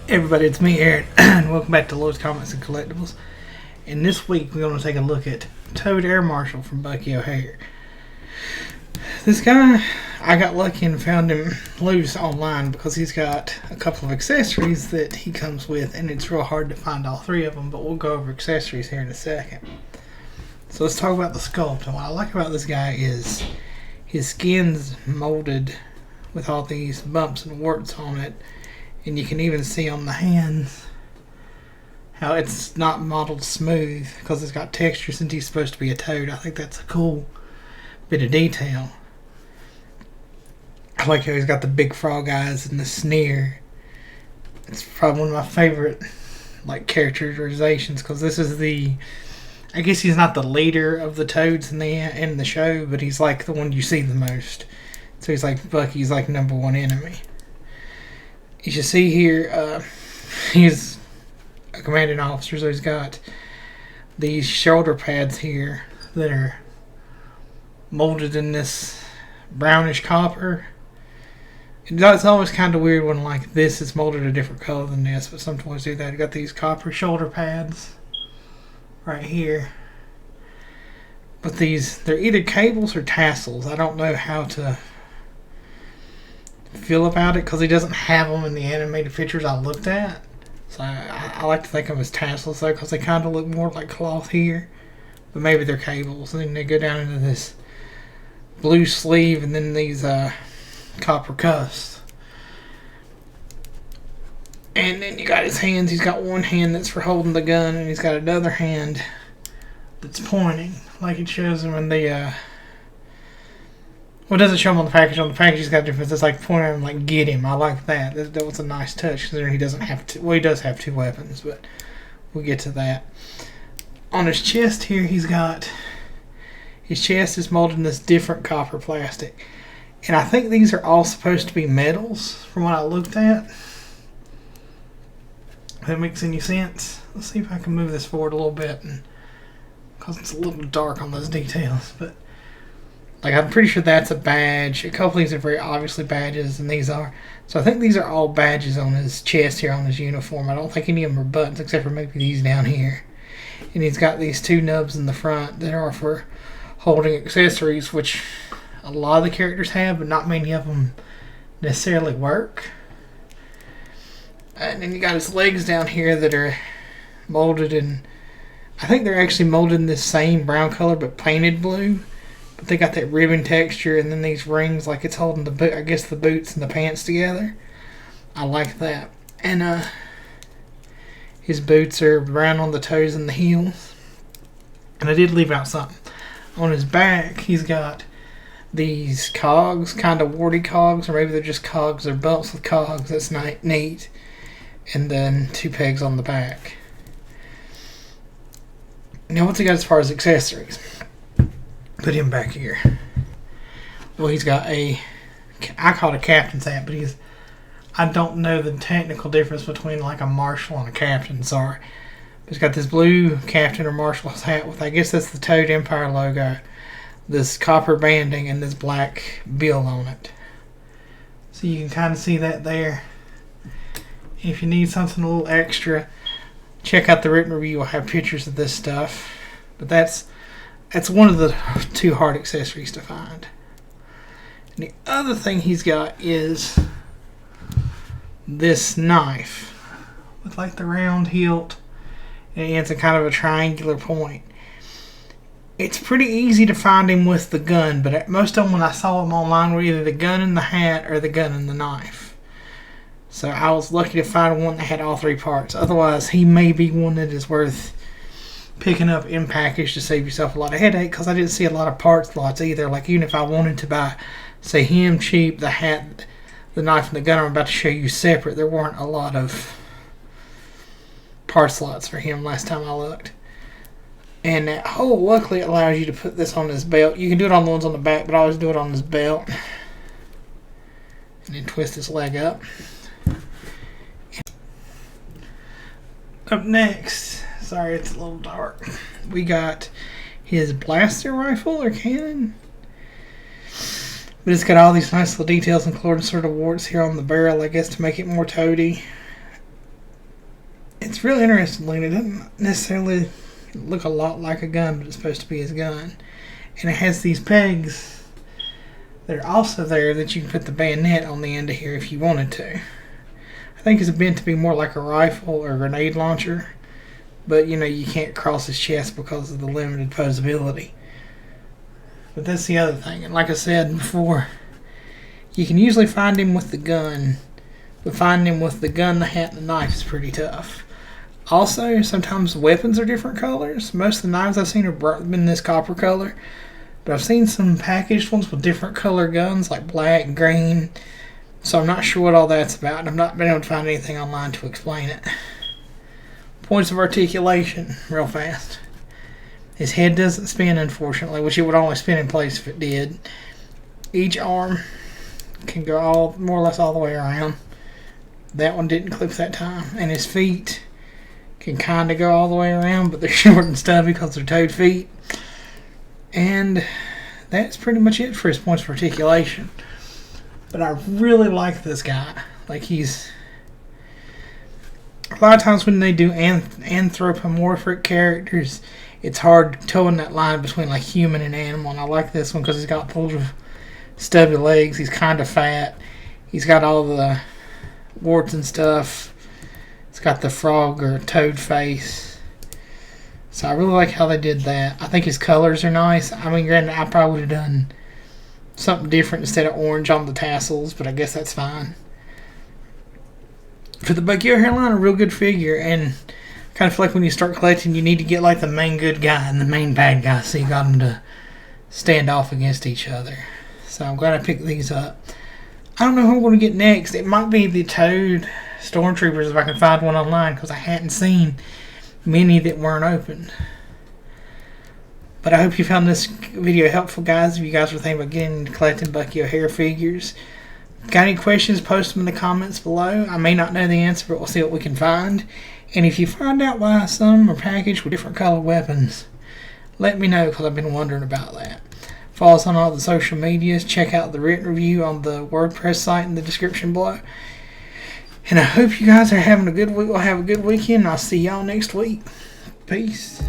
Everybody, it's me, Aaron, and welcome back to Lowe's Comics and Collectibles. And this week we're going to take a look at Toad Air Marshal from Bucky O'Hare. This guy, I got lucky and found him loose online because he's got a couple of accessories that he comes with, and it's real hard to find all three of them, but we'll go over accessories here in a second. So let's talk about the sculpt. And what I like about this guy is his skin's molded with all these bumps and warts on it. And you can even see on the hands how it's not modeled smooth because it's got texture since he's supposed to be a toad. I think that's a cool bit of detail. I like how he's got the big frog eyes and the sneer. It's probably one of my favorite characterizations because this is I guess he's not the leader of the toads in the show, but he's like the one you see the most. So he's like Bucky's number one enemy. You should see here, he's a commanding officer, so he's got these shoulder pads here that are molded in this brownish copper. It's always kind of weird when this is molded a different color than this, but some toys do that. You got these copper shoulder pads right here. But they're either cables or tassels. I don't know how to feel about it because he doesn't have them in the animated pictures I looked at. So I like to think of them as tassels though because they kind of look more like cloth here. But maybe they're cables. And then they go down into this blue sleeve and then these copper cuffs. And then you got his hands. He's got one hand that's for holding the gun and he's got another hand that's pointing like it shows him in the well, it doesn't show him on the package. On the package, he's got different. It's like pointing at him, get him. I like that. That was a nice touch considering he doesn't have to. Well, he does have two weapons, but we'll get to that. On his chest here, his chest is molded in this different copper plastic. And I think these are all supposed to be metals from what I looked at. If that makes any sense. Let's see if I can move this forward a little bit because it's a little dark on those details. But I'm pretty sure that's a badge. A couple of these are very obviously badges, and these are. So I think these are all badges on his chest here on his uniform. I don't think any of them are buttons except for maybe these down here. And he's got these two nubs in the front that are for holding accessories, which a lot of the characters have, but not many of them necessarily work. And then you got his legs down here that are molded in, I think they're actually molded in this same brown color but painted blue. But they got that ribbon texture and then these rings like it's holding the boots and the pants together. I like that. And his boots are brown on the toes and the heels. And I did leave out something. On his back, he's got these cogs, kind of warty cogs, or maybe they're just cogs or bumps with cogs. That's neat. And then two pegs on the back. Now, what's he got as far as accessories? Put him back here. Well, he's got I call it a captain's hat, but I don't know the technical difference between a marshal and a captain, sorry. But he's got this blue captain or marshal's hat with, I guess that's the Toad Empire logo, this copper banding, and this black bill on it. So you can kind of see that there. If you need something a little extra, check out the written review. I'll have pictures of this stuff. But that's one of the two hard accessories to find. And the other thing he's got is this knife with the round hilt and it's a kind of a triangular point. It's pretty easy to find him with the gun, but most of them when I saw them online were either the gun in the hat or the gun in the knife. So I was lucky to find one that had all three parts. Otherwise, he may be one that is worth picking up in package to save yourself a lot of headache because I didn't see a lot of parts lots either. Even if I wanted to buy, say, him cheap, the hat, the knife, and the gun I'm about to show you separate, there weren't a lot of parts slots for him last time I looked. And that hole, luckily, allows you to put this on his belt. You can do it on the ones on the back, but I always do it on his belt. And then twist his leg up. Up next, sorry it's a little dark, we got his blaster rifle or cannon. But it's got all these nice little details and colored sort of warts here on the barrel, I guess, to make it more toady. It's real interesting looking. It doesn't necessarily look a lot like a gun, but it's supposed to be his gun. And it has these pegs that are also there that you can put the bayonet on the end of here if you wanted to. I think it's meant to be more like a rifle or a grenade launcher, but you can't cross his chest because of the limited posability. But that's the other thing. And like I said before, you can usually find him with the gun, but finding him with the gun, the hat, and the knife is pretty tough. Also, sometimes weapons are different colors. Most of the knives I've seen have been this copper color, but I've seen some packaged ones with different color guns, like black and green. So I'm not sure what all that's about, and I've not been able to find anything online to explain it. Points of articulation, real fast. His head doesn't spin, unfortunately, which it would only spin in place if it did. Each arm can go more or less all the way around. That one didn't clip that time. And his feet can kind of go all the way around, but they're short and stubby because they're toed feet. And that's pretty much it for his points of articulation. But I really like this guy. Like, he's... A lot of times when they do anthropomorphic characters, it's hard towing that line between like human and animal. And I like this one because he's got the little stubby legs. He's kind of fat. He's got all the warts and stuff. It's got the frog or toad face. So I really like how they did that. I think his colors are nice. I mean, granted, I probably would have done something different instead of orange on the tassels, but I guess that's fine. For the Bucky O'Hare line, a real good figure, and kind of feel like when you start collecting, you need to get like the main good guy and the main bad guy, so you got them to stand off against each other. So I'm glad I picked these up. I don't know who I'm going to get next. It might be the Toad Stormtroopers if I can find one online, because I hadn't seen many that weren't opened. But I hope you found this video helpful, guys. If you guys are thinking about getting into collecting Bucky O'Hare figures, got any questions, post them in the comments below. I may not know the answer, but we'll see what we can find. And if you find out why some are packaged with different color weapons, let me know, because I've been wondering about that. Follow us on all the social medias. Check out the written review on the WordPress site in the description below. And I hope you guys are having a good week. We'll have a good weekend. I'll see y'all next week. Peace.